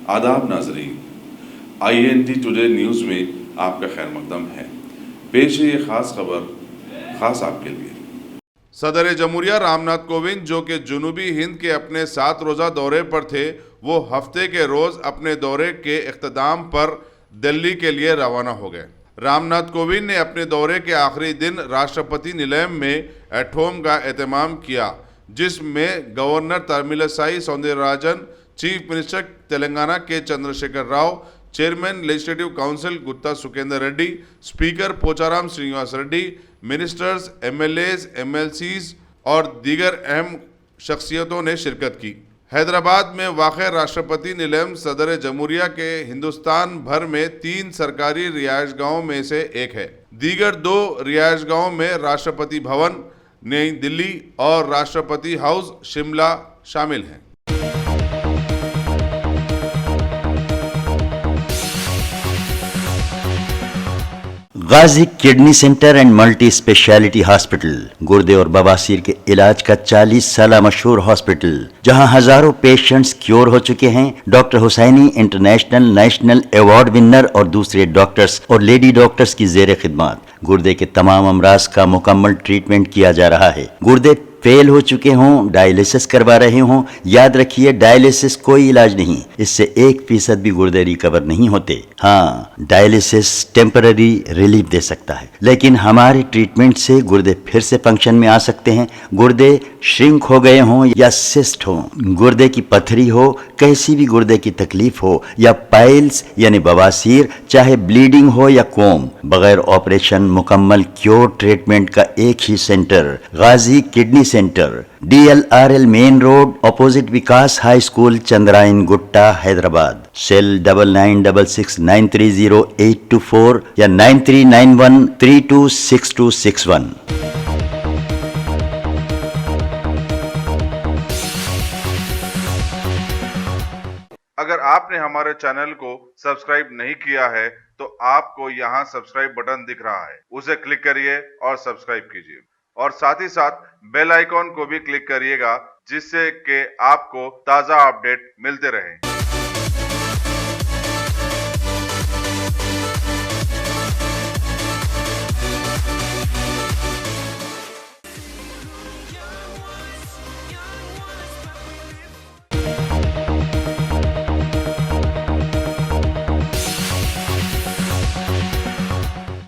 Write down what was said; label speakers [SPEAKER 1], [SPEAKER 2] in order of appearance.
[SPEAKER 1] आदाब नाजरीन, INT today news में आपका खैर मकदम है। पेश है ये खास खबर खास आपके लिए। सदर जमहूरिया रामनाथ कोविंद जो कि जनूबी हिंद के अपने 7 रोज़ा दौरे पर थे, वो हफ्ते के रोज़ अपने दौरे के इख्तिताम पर दिल्ली के लिए रवाना हो गए। रामनाथ कोविंद ने अपने दौरे के आखिरी दिन राष्ट्रपति निलयम में एट होम का एहतमाम किया, जिसमें governor Tamilisai Soundararajan, chief minister Telangana K Chandrashekar Rao, chairman legislative council Gutta Sukhender Reddy, speaker Pocharam Srinivas Reddy, ministers, MLAs, MLCs और दीगर अहम शख्सियतों ने शिरकत की। हैदराबाद में वाक़ राष्ट्रपति निलयम सदर जमहूरिया के हिंदुस्तान भर में 3 सरकारी रिहायशगाहों में से एक है। दीगर 2 रिहायशगाहों में राष्ट्रपति भवन नई दिल्ली और राष्ट्रपति हाउस शिमला शामिल हैं।
[SPEAKER 2] Ghazi kidney centre and multi speciality hospital, गुर्दे और बवासीर के इलाज का 40 साल मशहूर हॉस्पिटल, जहां हजारों पेशेंट्स क्योर हो चुके हैं। Doctor Hussaini international national award winner और दूसरे डॉक्टर्स और लेडी डॉक्टर्स की जेर खिदमत गुर्दे के तमाम अमराज का मुकम्मल ट्रीटमेंट किया जा रहा है। गुर्दे फेल हो चुके हों, डायलिसिस करवा रहे हों, याद रखिए डायलिसिस कोई इलाज नहीं, इससे 1% भी गुर्दे रिकवर नहीं होते। हाँ, डायलिसिस टेम्पररी रिलीफ दे सकता है, लेकिन हमारे ट्रीटमेंट से गुर्दे फिर से फंक्शन में आ सकते हैं। गुर्दे श्रिंक हो गए हों या सिस्ट हो, गुर्दे की पथरी हो, कैसी भी गुर्दे की तकलीफ हो या पाइल्स यानी बवासीर, चाहे ब्लीडिंग हो या कोम, बगैर ऑपरेशन मुकम्मल क्योर ट्रीटमेंट का एक ही centre, Ghazi kidney centre, DLRL main road, opposite Vikas high school, Chandrayangutta, Hyderabad. Cell 9966930824 या 9391326261।
[SPEAKER 1] अगर आपने हमारे चैनल को सब्सक्राइब नहीं किया है तो आपको यहाँ सब्सक्राइब बटन दिख रहा है, उसे क्लिक करिए और सब्सक्राइब कीजिए और साथ ही साथ बेल आइकॉन को भी क्लिक करिएगा, जिससे कि आपको ताज़ा अपडेट मिलते रहें।